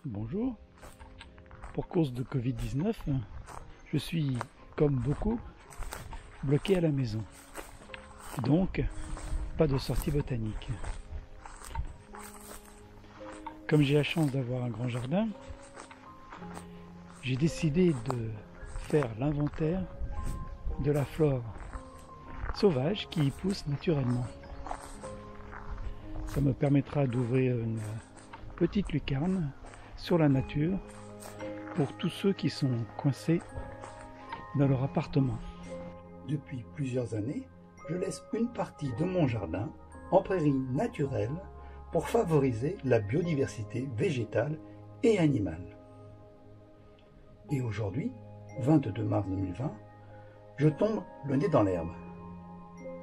Bonjour. Pour cause de Covid-19, je suis, comme beaucoup, bloqué à la maison. Donc, pas de sortie botanique. Comme j'ai la chance d'avoir un grand jardin, j'ai décidé de faire l'inventaire de la flore sauvage qui y pousse naturellement. Ça me permettra d'ouvrir une petite lucarne sur la nature pour tous ceux qui sont coincés dans leur appartement. Depuis plusieurs années, je laisse une partie de mon jardin en prairie naturelle pour favoriser la biodiversité végétale et animale. Et aujourd'hui, 22 mars 2020, je tombe le nez dans l'herbe.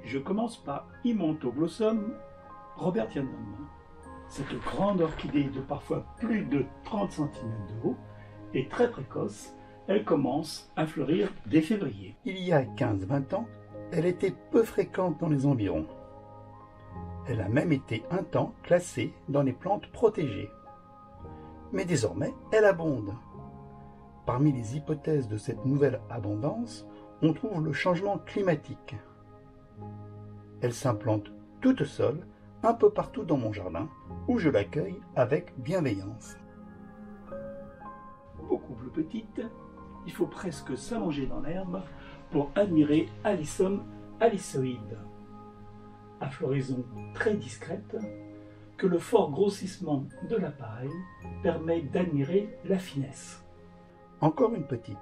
Je commence par Himantoblossum robertianum. Cette grande orchidée de parfois plus de 30 cm de haut est très précoce. Elle commence à fleurir dès février. Il y a 15-20 ans, elle était peu fréquente dans les environs. Elle a même été un temps classée dans les plantes protégées. Mais désormais, elle abonde. Parmi les hypothèses de cette nouvelle abondance, on trouve le changement climatique. Elle s'implante toute seule un peu partout dans mon jardin, où je l'accueille avec bienveillance. Beaucoup plus petite, il faut presque s'allonger dans l'herbe pour admirer Alyssum alyssoide, à floraison très discrète, que le fort grossissement de l'appareil permet d'admirer la finesse. Encore une petite,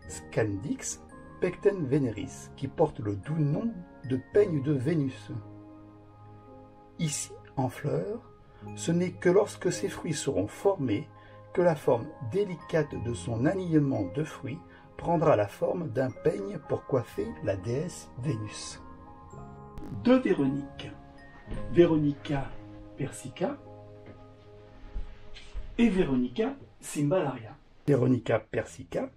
Scandix pectenveneris, qui porte le doux nom de peigne de Vénus. Ici, en fleurs, ce n'est que lorsque ces fruits seront formés que la forme délicate de son alignement de fruits prendra la forme d'un peigne pour coiffer la déesse Vénus. Deux Véroniques, Veronica persica et Veronica cymballaria. Veronica persica,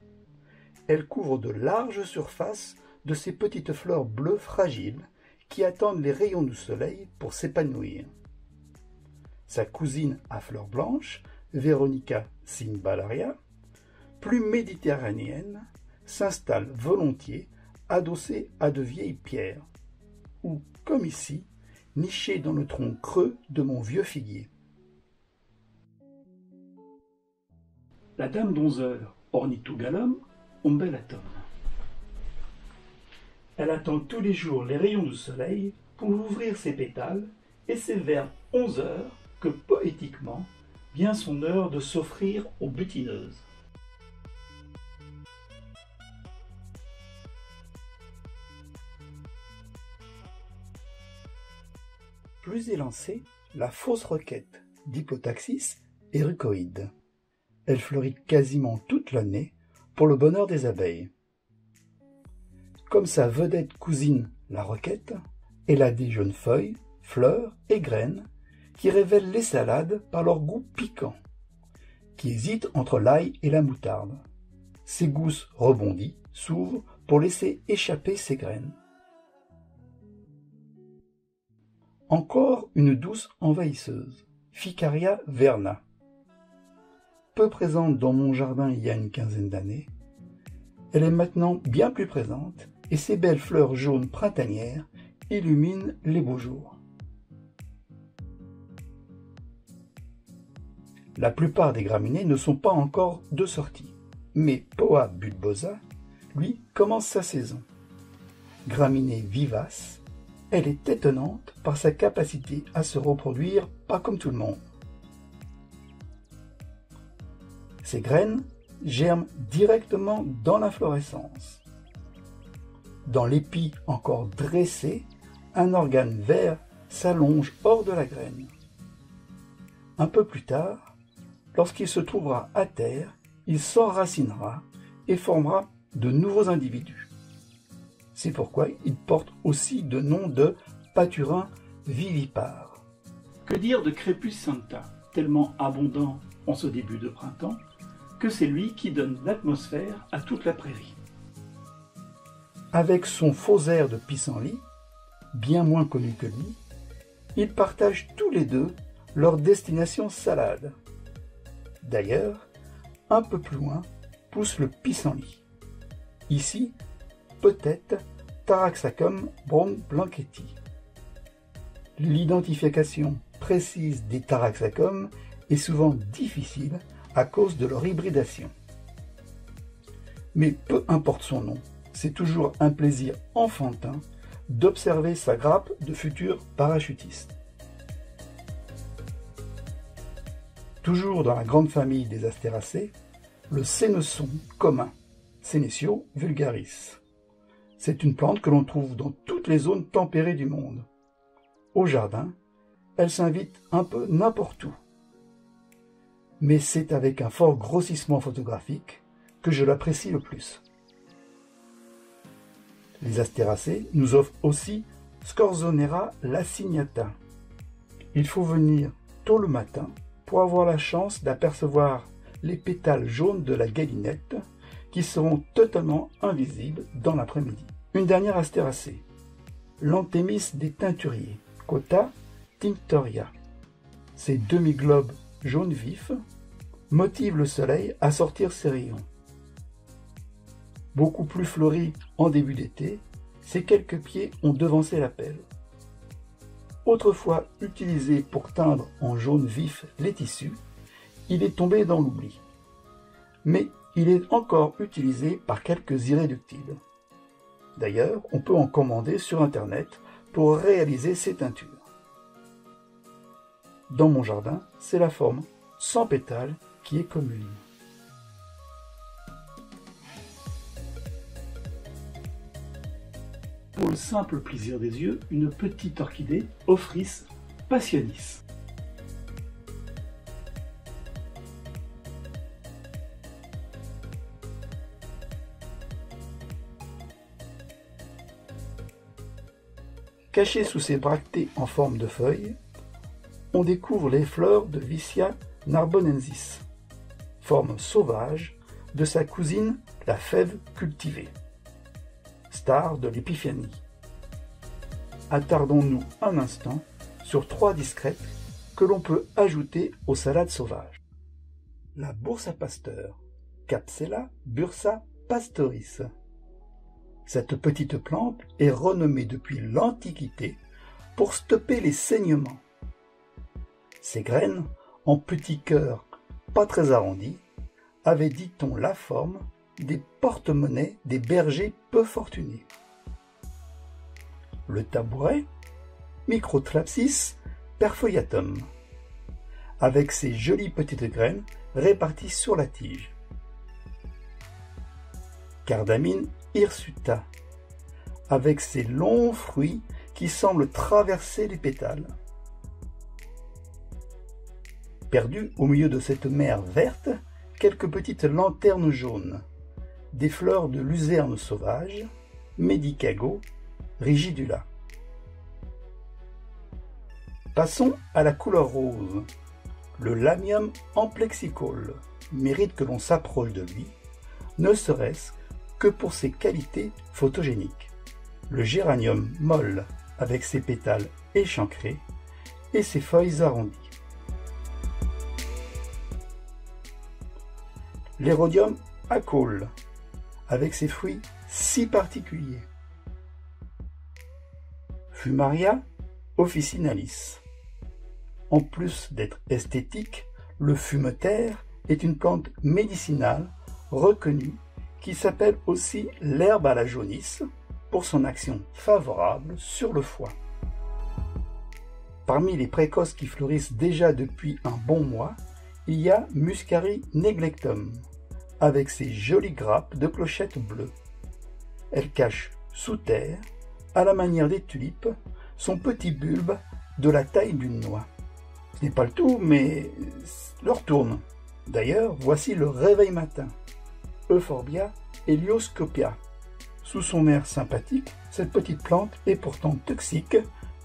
elle couvre de larges surfaces de ces petites fleurs bleues fragiles qui attendent les rayons du soleil pour s'épanouir. Sa cousine à fleurs blanches, Veronica cymballaria, plus méditerranéenne, s'installe volontiers adossée à de vieilles pierres, ou, comme ici, nichée dans le tronc creux de mon vieux figuier. La dame d'onzeur, Ornithogalum umbellatum. Elle attend tous les jours les rayons du soleil pour ouvrir ses pétales, et c'est vers 11 heures que, poétiquement, vient son heure de s'offrir aux butineuses. Plus élancée, la fausse roquette, Diplotaxis erucoide. Elle fleurit quasiment toute l'année pour le bonheur des abeilles. Comme sa vedette cousine, la roquette, elle a des jeunes feuilles, fleurs et graines qui révèlent les salades par leur goût piquant, qui hésitent entre l'ail et la moutarde. Ses gousses rebondies s'ouvrent pour laisser échapper ses graines. Encore une douce envahisseuse, Ficaria verna. Peu présente dans mon jardin il y a une quinzaine d'années, elle est maintenant bien plus présente et ses belles fleurs jaunes printanières illuminent les beaux jours. La plupart des graminées ne sont pas encore de sortie, mais Poa bulbosa, lui, commence sa saison. Graminée vivace, elle est étonnante par sa capacité à se reproduire pas comme tout le monde. Ces graines germent directement dans l'inflorescence. Dans l'épi encore dressé, un organe vert s'allonge hors de la graine. Un peu plus tard, lorsqu'il se trouvera à terre, il s'enracinera et formera de nouveaux individus. C'est pourquoi il porte aussi le nom de pâturin vivipare. Que dire de Crépus santa, tellement abondant en ce début de printemps que c'est lui qui donne l'atmosphère à toute la prairie. Avec son faux air de pissenlit, bien moins connu que lui, ils partagent tous les deux leur destination salade. D'ailleurs, un peu plus loin pousse le pissenlit. Ici, peut-être Taraxacum brown-blanchetti. L'identification précise des Taraxacum est souvent difficile à cause de leur hybridation. Mais peu importe son nom, c'est toujours un plaisir enfantin d'observer sa grappe de futurs parachutistes. Toujours dans la grande famille des astéracées, le sénesson commun, Sénécio vulgaris. C'est une plante que l'on trouve dans toutes les zones tempérées du monde. Au jardin, elle s'invite un peu n'importe où. Mais c'est avec un fort grossissement photographique que je l'apprécie le plus. Les astéracées nous offrent aussi Scorzonera laciniata. Il faut venir tôt le matin pour avoir la chance d'apercevoir les pétales jaunes de la galinette qui seront totalement invisibles dans l'après-midi. Une dernière astéracée, l'anthémis des teinturiers, Cota tinctoria. Ces demi-globes jaune vif motivent le soleil à sortir ses rayons. Beaucoup plus fleuri en début d'été, ces quelques pieds ont devancé l'appel. Autrefois utilisé pour teindre en jaune vif les tissus, il est tombé dans l'oubli. Mais il est encore utilisé par quelques irréductibles. D'ailleurs, on peut en commander sur Internet pour réaliser ces teintures. Dans mon jardin, c'est la forme sans pétales qui est commune. Pour le simple plaisir des yeux, une petite orchidée, Ophrys passionis. Cachées sous ses bractées en forme de feuilles, on découvre les fleurs de Vicia narbonensis, forme sauvage de sa cousine la fève cultivée, star de l'épiphanie. Attardons-nous un instant sur 3 discrètes que l'on peut ajouter aux salades sauvages. La bourse à pasteur, Capsella bursa pastoris. Cette petite plante est renommée depuis l'Antiquité pour stopper les saignements. Ses graines, en petits cœurs pas très arrondis, avaient, dit-on, la forme des porte-monnaies des bergers peu fortunés. Le tabouret, Microthlapsis perfoliatum, avec ses jolies petites graines réparties sur la tige. Cardamine hirsuta, avec ses longs fruits qui semblent traverser les pétales. Perdues au milieu de cette mer verte, quelques petites lanternes jaunes, des fleurs de luzerne sauvage, Medicago rigidula. Passons à la couleur rose. Le Lamium amplexicole mérite que l'on s'approche de lui, ne serait-ce que pour ses qualités photogéniques. Le géranium molle avec ses pétales échancrés et ses feuilles arrondies. L'Herodium acole avec ses fruits si particuliers. Fumaria officinalis. En plus d'être esthétique, le fumeterre est une plante médicinale reconnue qui s'appelle aussi l'herbe à la jaunisse pour son action favorable sur le foie. Parmi les précoces qui fleurissent déjà depuis un bon mois, il y a Muscari neglectum, avec ses jolies grappes de clochettes bleues. Elle cache sous terre, à la manière des tulipes, son petit bulbe de la taille d'une noix. Ce n'est pas le tout, mais leur tourne. D'ailleurs, voici le réveil matin. Euphorbia helioscopia. Sous son air sympathique, cette petite plante est pourtant toxique,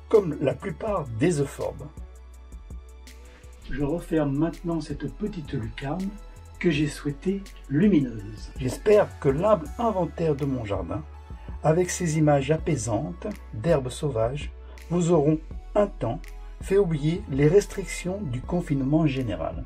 comme la plupart des euphorbes. Je referme maintenant cette petite lucarne que j'ai souhaitée lumineuse. J'espère que l'humble inventaire de mon jardin, avec ses images apaisantes d'herbes sauvages, vous auront un temps fait oublier les restrictions du confinement général.